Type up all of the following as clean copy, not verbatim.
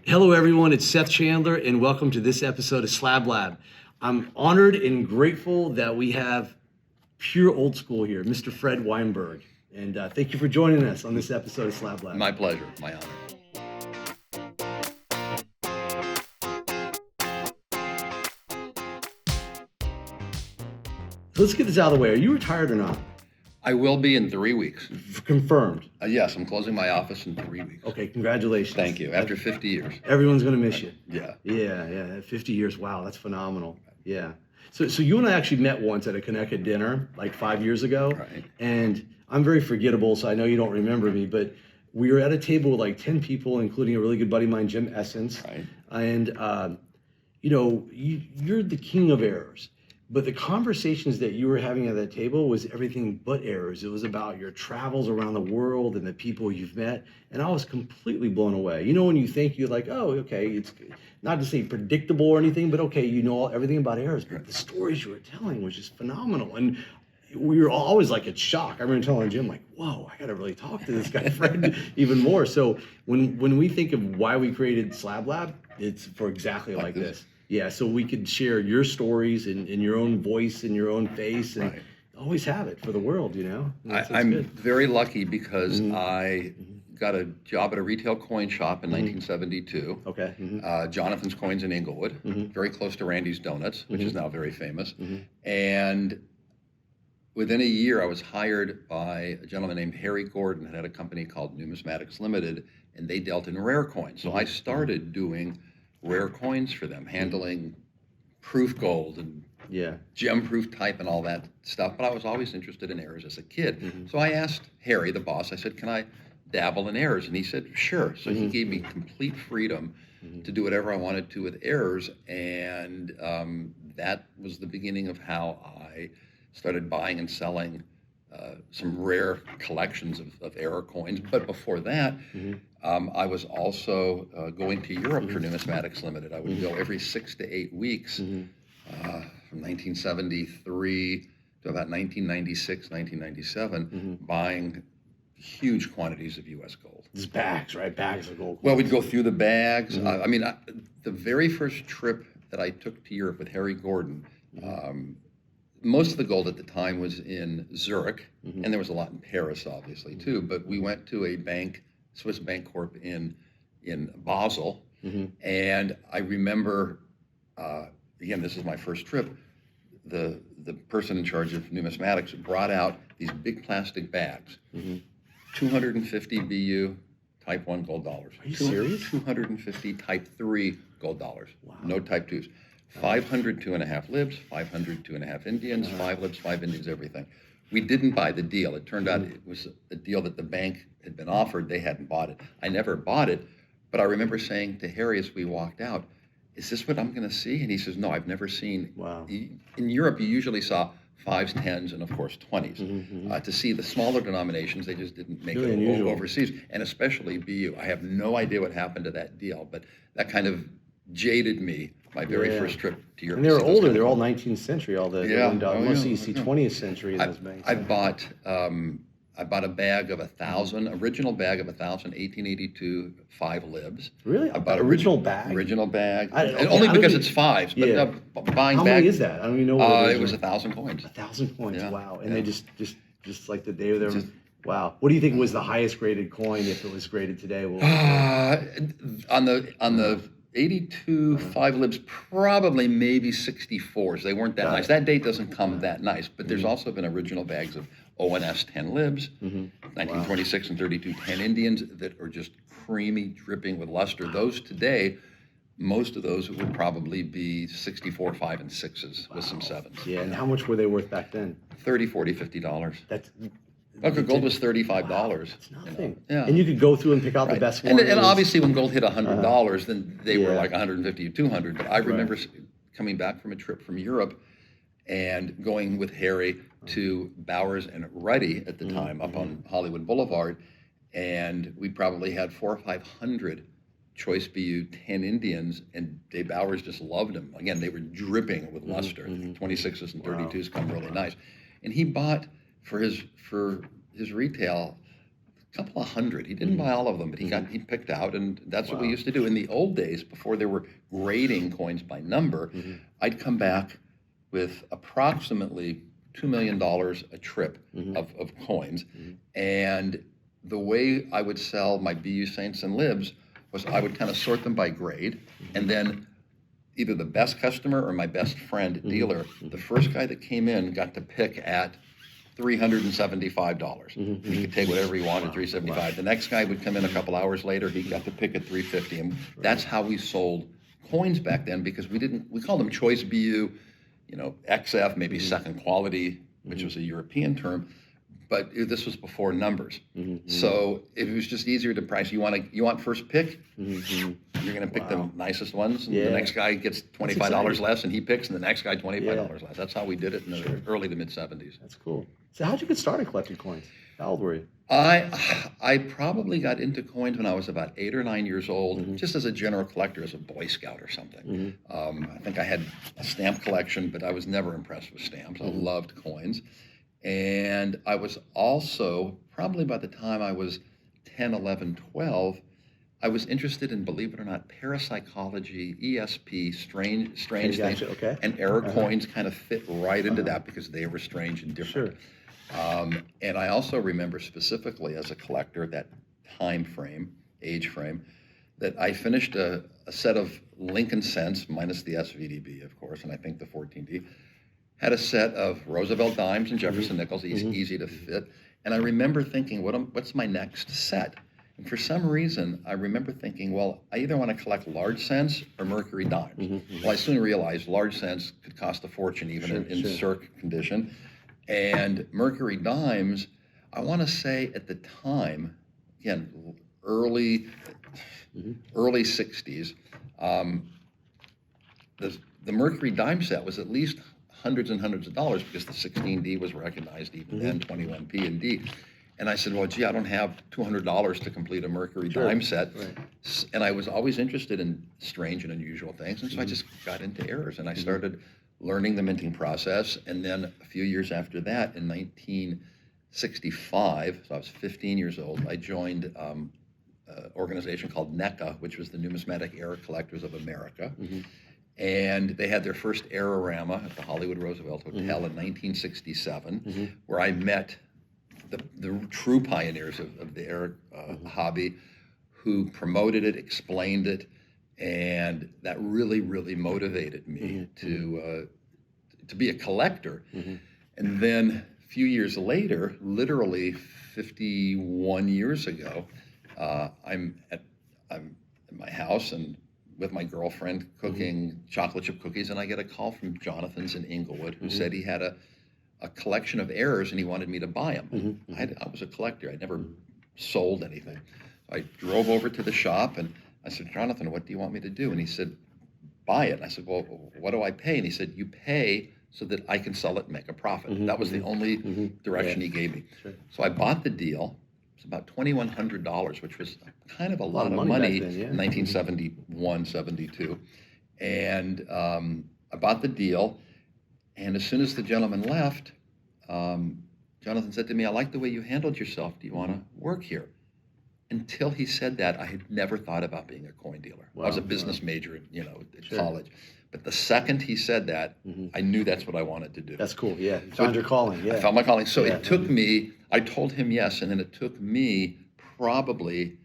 Hello, everyone. It's Seth Chandler, and welcome to this episode of Slab Lab. I'm honored and grateful that we have pure old school here, Mr. Fred Weinberg. And thank you for joining us on this episode of Slab Lab. My pleasure, my honor. Let's get this out of the way. Are you retired or not? I will be in 3 weeks. Confirmed. Yes, I'm closing my office in 3 weeks. Okay, congratulations. Thank you. After 50 years. Everyone's going to miss you. Yeah. Yeah. 50 years. Wow, that's phenomenal. Yeah. So you and I actually met once at a Connecticut dinner like 5 years ago. Right. And I'm very forgettable, so I know you don't remember me, but we were at a table with like 10 people, including a really good buddy of mine, Jim Essence. Right. And, you're the king of errors. But the conversations that you were having at that table was everything but errors. It was about your travels around the world and the people you've met. And I was completely blown away. You know, when you think you're like, oh, okay, it's not to say predictable or anything, but okay, you know everything about errors. But the stories you were telling was just phenomenal. And we were always like in shock. I remember telling Jim, like, whoa, I got to really talk to this guy, Fred, even more. So when we think of why we created Slab Lab, it's for exactly like this. Yeah, so we could share your stories in your own voice, in your own face, and Right. always have it for the world, you know? I'm good. very lucky because I got a job at a retail coin shop in 1972. Okay. Jonathan's Coins in Inglewood, very close to Randy's Donuts, which is now very famous. And within a year, I was hired by a gentleman named Harry Gordon, who had a company called Numismatics Limited, and they dealt in rare coins. So I started doing rare coins for them, handling proof gold and gem proof type and all that stuff. But I was always interested in errors as a kid. So I asked Harry, the boss, I said, can I dabble in errors? And he said, sure. So he gave me complete freedom to do whatever I wanted to with errors. And that was the beginning of how I started buying and selling some rare collections of error coins. But before that, I was also going to Europe for Numismatics Limited. I would go every 6 to 8 weeks from 1973 to about 1996, 1997, buying huge quantities of U.S. gold. It's bags, right? Bags of gold. Well, we'd go through the bags. The very first trip that I took to Europe with Harry Gordon, most of the gold at the time was in Zurich, and there was a lot in Paris, obviously, too. But we went to a bank, Swiss Bank Corp in Basel, and I remember, again, this is my first trip, the person in charge of numismatics brought out these big plastic bags, 250 BU Type 1 gold dollars. Are you serious? 250 Type 3 gold dollars. Wow. No Type 2s. 500 2.5 libs, 500 2.5 Indians, 5 libs, 5 Indians, everything. We didn't buy the deal. It turned out it was a deal that the bank had been offered. They hadn't bought it. I never bought it, but I remember saying to Harry as we walked out, is this what I'm going to see? And he says, no, I've never seen. Wow. In Europe, you usually saw 5s, 10s, and of course 20s. To see the smaller denominations, they just didn't make it overseas, and especially BU. I have no idea what happened to that deal, but that kind of jaded me my very first trip to Europe. And they're older. They're all 19th century. All the mostly you see 20th century in those banks. I bought a bag of 1,000, original bag of 1,000, 1882 5 libs. Really? I bought original bag? Original bag. Only because it's 5s. But buying How many is that? I don't even know what it was 1,000 coins. 1,000 coins. Yeah. Wow. And they just like the day they were. Wow. What do you think was the highest graded coin if it was graded today? On the 82 5 libs, probably maybe 64s. They weren't that nice. That date doesn't come that nice, but there's also been original bags of ONS 10 libs, 1926 and 32 10 Indians that are just creamy, dripping with luster. Those today, most of those would probably be 64 5 and 6s with some 7s. Yeah, and how much were they worth back then? $30, $40, $50. That's gold was $35. Wow, that's nothing. Yeah. And you could go through and pick out the best ones. And obviously when gold hit $100, then they were like 150 or 200. But I remember coming back from a trip from Europe and going with Harry to Bowers and Ruddy at the time up on Hollywood Boulevard. And we probably had 400 or 500 Choice BU 10 Indians, and Dave Bowers just loved them. Again, they were dripping with luster. 26s and 32s come really nice. And he bought for his retail couple of hundred. He didn't buy all of them, but he picked out, and that's what we used to do. In the old days, before there were grading coins by number, I'd come back with approximately $2 million a trip of coins. And the way I would sell my BU Saints and Libs was I would kind of sort them by grade, and then either the best customer or my best friend dealer, the first guy that came in got to pick at $375. He could take whatever he wanted, $375. The next guy would come in a couple hours later, he got to pick at $350. And that's how we sold coins back then, because we called them choice BU, XF, maybe second quality, which was a European term, but this was before numbers. So it was just easier to price. You want first pick? You're going to pick the nicest ones, and the next guy gets $25 less, and he picks, and the next guy $25 less. That's how we did it in the early to mid '70s. That's cool. So how'd you get started collecting coins? How old were you? I probably got into coins when I was about 8 or 9 years old, just as a general collector, as a Boy Scout or something. I think I had a stamp collection, but I was never impressed with stamps. I loved coins. And I was also, probably by the time I was 10, 11, 12, I was interested in, believe it or not, parapsychology, ESP, strange things. Okay. And error coins kind of fit right into that because they were strange and different. And I also remember specifically as a collector, that age frame, that I finished a set of Lincoln cents, minus the SVDB, of course, and I think the 14D, had a set of Roosevelt dimes and Jefferson nickels, easy to fit. And I remember thinking, what's my next set? And for some reason, I remember thinking, well, I either want to collect large cents or Mercury dimes. Well, I soon realized large cents could cost a fortune, even in circ condition. And Mercury dimes, I want to say at the time, again, early 60s, the Mercury dime set was at least hundreds and hundreds of dollars, because the 16D was recognized even then, 21P and D. And I said, well, gee, I don't have $200 to complete a Mercury dime set. And I was always interested in strange and unusual things. And so I just got into errors, and I started learning the minting process. And then a few years after that, in 1965, so I was 15 years old, I joined an organization called NECA, which was the Numismatic Error Collectors of America. And they had their first Errorama at the Hollywood Roosevelt Hotel in 1967, where I met the true pioneers of the error hobby, who promoted it, explained it, and that really, really motivated me to be a collector. And then a few years later, literally 51 years ago, I'm at my house and with my girlfriend cooking chocolate chip cookies, and I get a call from Jonathan's in Inglewood, who said he had a collection of errors and he wanted me to buy them. I was a collector. I never sold anything. I drove over to the shop and I said, Jonathan, what do you want me to do? And he said, buy it. And I said, well, what do I pay? And he said, you pay so that I can sell it and make a profit. That was the only direction he gave me. So I bought the deal. It was about $2,100, which was kind of a lot of money in 1971, 72. And I bought the deal. And as soon as the gentleman left, Jonathan said to me, I like the way you handled yourself. Do you want to work here? Until he said that, I had never thought about being a coin dealer. I was a business major, at college. But the second he said that, I knew that's what I wanted to do. That's cool, yeah. You found your calling, yeah. I found my calling. So it took me, I told him yes, and then it took me probably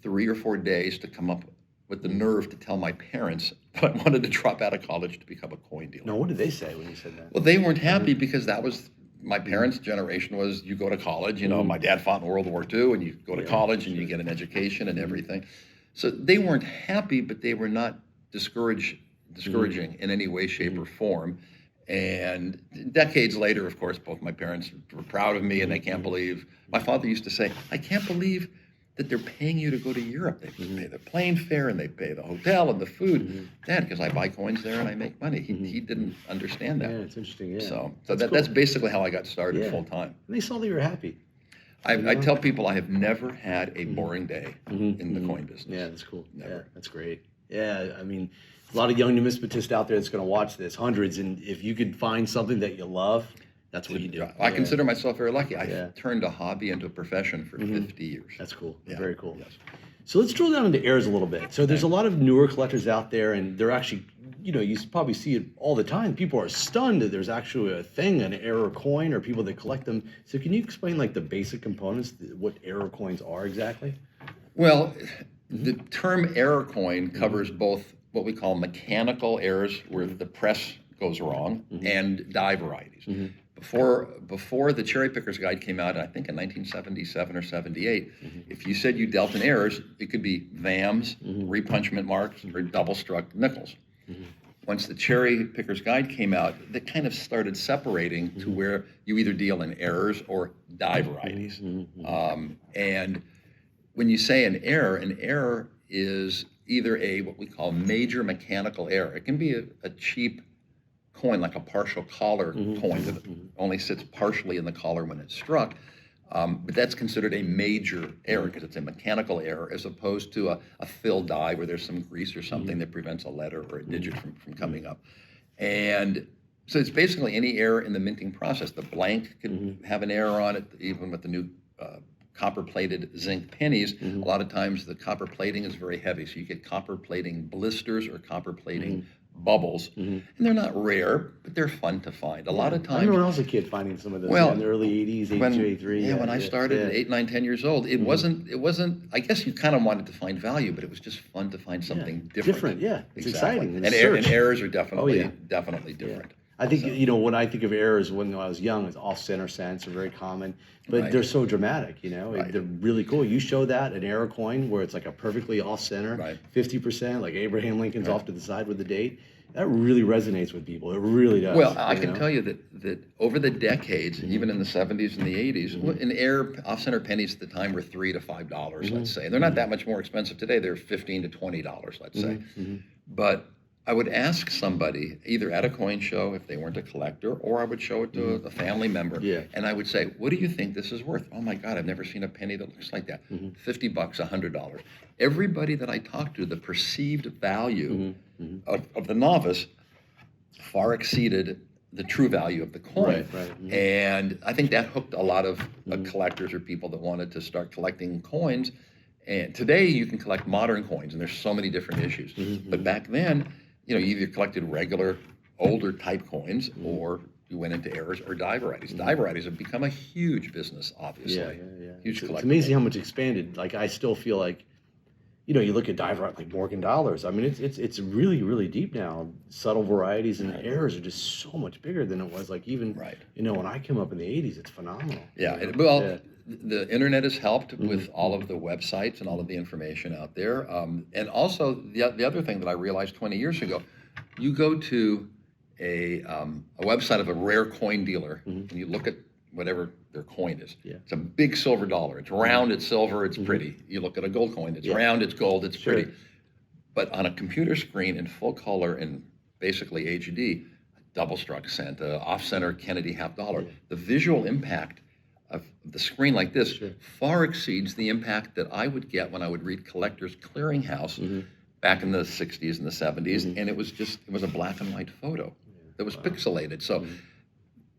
3 or 4 days to come up with the nerve to tell my parents that I wanted to drop out of college to become a coin dealer. No, what did they say when you said that? Well, they weren't happy because that was, my parents' generation was, you go to college, my dad fought in World War II, and you go to college and you get an education and everything. So they weren't happy, but they were not discouraging in any way, shape, or form. And decades later, of course, both my parents were proud of me, and they can't believe, my father used to say, I can't believe that they're paying you to go to Europe. They pay the plane fare and they pay the hotel and the food. Dad, because I buy coins there and I make money. He didn't understand that. Yeah, it's interesting, yeah. So that's basically how I got started full time. And they saw that you were happy. I tell people I have never had a boring day in the coin business. Yeah, that's cool. Never. Yeah, that's great. Yeah, I mean, a lot of young numismatists out there that's going to watch this, hundreds, and if you could find something that you love That's what you do. I consider myself very lucky. I Yeah. turned a hobby into a profession for 50 years. That's cool. Yeah. Very cool. Yes. So let's drill down into errors a little bit. So there's a lot of newer collectors out there, and they're actually, you probably see it all the time. People are stunned that there's actually a thing, an error coin, or people that collect them. So can you explain like the basic components, what error coins are exactly? Well, the term error coin covers both what we call mechanical errors, where the press goes wrong, and die varieties. Before the Cherry Picker's Guide came out, I think in 1977 or 78, if you said you dealt in errors, it could be VAMs, repunchment marks, or double-struck nickels. Once the Cherry Picker's Guide came out, they kind of started separating to where you either deal in errors or die varieties. And when you say an error is either what we call major mechanical error. It can be a cheap coin, like a partial collar coin that only sits partially in the collar when it's struck. But that's considered a major error because it's a mechanical error, as opposed to a fill die where there's some grease or something that prevents a letter or a digit from coming up. And so it's basically any error in the minting process. The blank can have an error on it, even with the new copper-plated zinc pennies. A lot of times the copper plating is very heavy, so you get copper plating blisters or copper plating bubbles, and they're not rare, but they're fun to find. A lot of times, I remember when I was a kid finding some of those in the early 80s, 82, 83. Yeah, when I started at 8, 9, 10 years old, it wasn't, I guess you kind of wanted to find value, but it was just fun to find something different. Yeah. It's Exactly. exciting. And errors are definitely different. I think, when I think of errors when I was young, it's off-center cents are very common, but they're so dramatic, They're really cool. You show that, an error coin where it's like a perfectly off-center, 50%, like Abraham Lincoln's off to the side with the date. That really resonates with people. It really does. Well, I can tell you that over the decades, even in the 70s and the 80s, an off-center pennies at the time were $3 to $5, let's say. They're not that much more expensive today. They're $15 to $20, let's say. But I would ask somebody, either at a coin show if they weren't a collector, or I would show it to a family member, and I would say, what do you think this is worth? Oh my God, I've never seen a penny that looks like that. $50, $100. Everybody that I talked to, the perceived value of the novice far exceeded the true value of the coin. And I think that hooked a lot of collectors or people that wanted to start collecting coins. And today you can collect modern coins, and there's so many different issues. But back then, you either collected regular, older type coins, or you went into errors or die varieties. Die varieties have become a huge business, obviously. Huge It's amazing how much expanded. Like, I still feel like, you look at die varieties like Morgan dollars. I mean, it's really, really deep now. Subtle varieties and errors are just so much bigger than it was. Like, even, when I came up in the 80s, it's phenomenal. The internet has helped with all of the websites and all of the information out there. And also, the other thing that I realized 20 years ago, you go to a website of a rare coin dealer, and you look at whatever their coin is. It's a big silver dollar. It's round, it's silver, it's pretty. You look at a gold coin, it's round, it's gold, it's pretty. But on a computer screen in full color and basically HD, double-struck cent, off-center Kennedy half dollar, the visual impact of the screen like this far exceeds the impact that I would get when I would read Collectors Clearinghouse back in the 60s and the 70s, and it was a black and white photo that was pixelated. So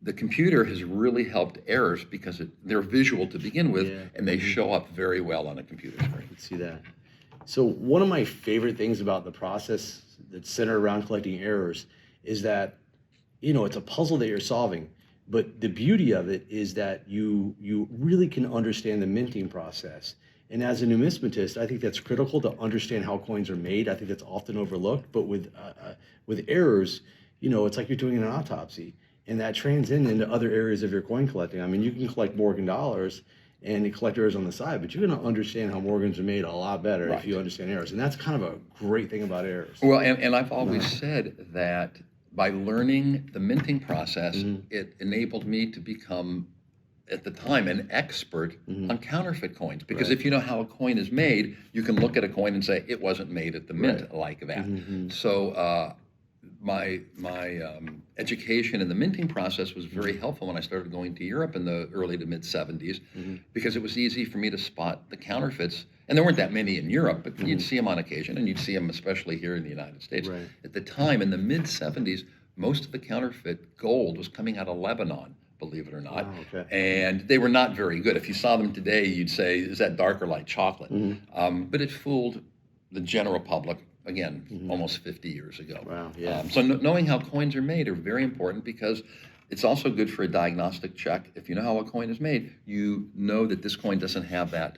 the computer has really helped errors because they're visual to begin with, and they show up very well on a computer screen. I can see that. So one of my favorite things about the process that's centered around collecting errors is that, it's a puzzle that you're solving. But the beauty of it is that you really can understand the minting process. And as a numismatist, I think that's critical to understand how coins are made. I think that's often overlooked. But with errors, it's like you're doing an autopsy. And that transcends into other areas of your coin collecting. I mean, you can collect Morgan dollars and collect errors on the side, but you're going to understand how Morgans are made a lot better if you understand errors. And that's kind of a great thing about errors. Well, and I've always said that by learning the minting process, it enabled me to become, at the time, an expert on counterfeit coins. Because if you know how a coin is made, you can look at a coin and say, it wasn't made at the mint like that. So my education in the minting process was very helpful when I started going to Europe in the early to mid-70s, because it was easy for me to spot the counterfeits. And there weren't that many in Europe, but you'd see them on occasion, and you'd see them especially here in the United States. At the time, in the mid-70s, most of the counterfeit gold was coming out of Lebanon, believe it or not. Oh, okay. And they were not very good. If you saw them today, you'd say, is that dark or light chocolate? But it fooled the general public, again, almost 50 years ago. Wow, yeah. So knowing how coins are made are very important, because it's also good for a diagnostic check. If you know how a coin is made, you know that this coin doesn't have that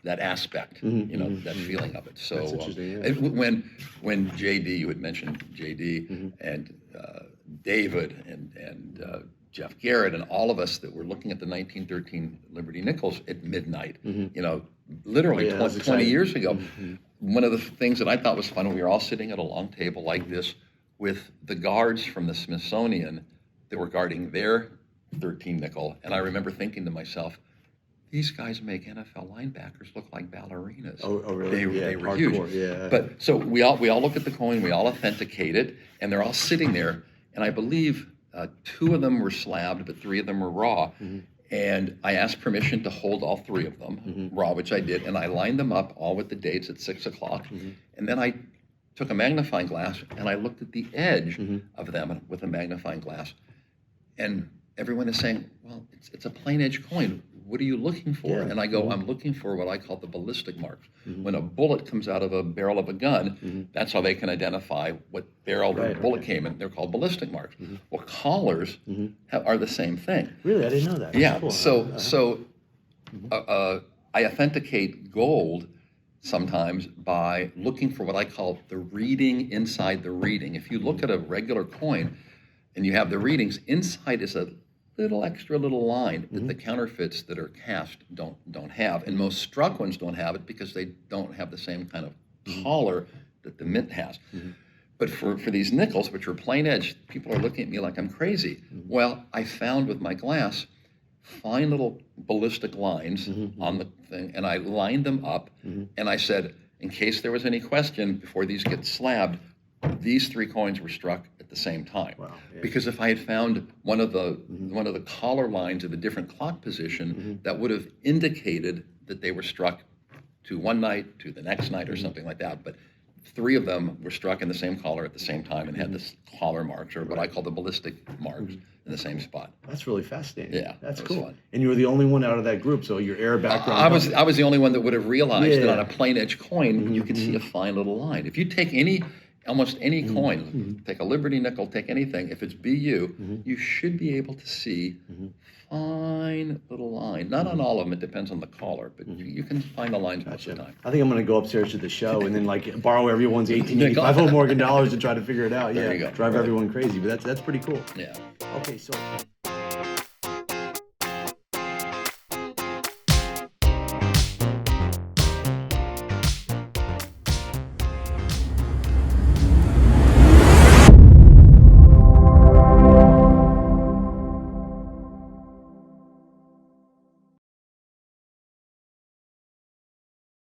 that aspect, that feeling of it. So That's interesting, yeah. when JD, you had mentioned JD and David and Jeff Garrett and all of us that were looking at the 1913 Liberty nickels at midnight, literally 20 years ago. One of the things that I thought was fun, we were all sitting at a long table like this with the guards from the Smithsonian that were guarding their 13 nickel. And I remember thinking to myself, these guys make NFL linebackers look like ballerinas. Oh really? They were hardcore, huge. Yeah. But so we all look at the coin, we all authenticate it, and they're all sitting there. And I believe 2 of them were slabbed, but 3 of them were raw. And I asked permission to hold all 3 of them raw, which I did, and I lined them up all with the dates at 6 o'clock. And then I took a magnifying glass and I looked at the edge of them with a magnifying glass. And everyone is saying, well, it's a plain edge coin. What are you looking for? And I go, I'm looking for what I call the ballistic marks. When a bullet comes out of a barrel of a gun, that's how they can identify what barrel the bullet came in. They're called ballistic marks. Well, collars are the same thing. Really? I didn't know that. Yeah. Cool. So I authenticate gold sometimes by looking for what I call the reading inside the reading. If you look at a regular coin and you have the readings, inside is a little line that the counterfeits that are cast don't have, and most struck ones don't have it because they don't have the same kind of collar that the mint has. But for these nickels, which are plain edge, people are looking at me like I'm crazy. Well, I found with my glass fine little ballistic lines on the thing, and I lined them up, and I said, in case there was any question before these get slabbed, these 3 coins were struck at the same time. Wow, yeah. Because if I had found one of the collar lines of a different clock position, that would have indicated that they were struck to one night, to the next night, or something like that. But 3 of them were struck in the same collar at the same time and had the collar marks, or what I call the ballistic marks, in the same spot. That's really fascinating. Yeah, That's that was cool. fun. And you were the only one out of that group, so your air background. I was the only one that would have realized that on a plain edge coin, you can see a fine little line. If you take almost any coin, take a Liberty nickel, take anything, if it's BU, you should be able to see fine little line. Not on all of them, it depends on the collar, but you can find the lines most of the time. I think I'm going to go upstairs to the show and then borrow everyone's 1885 home Morgan dollars and try to figure it out. There you go. Drive everyone crazy, but that's pretty cool. Yeah. Okay, so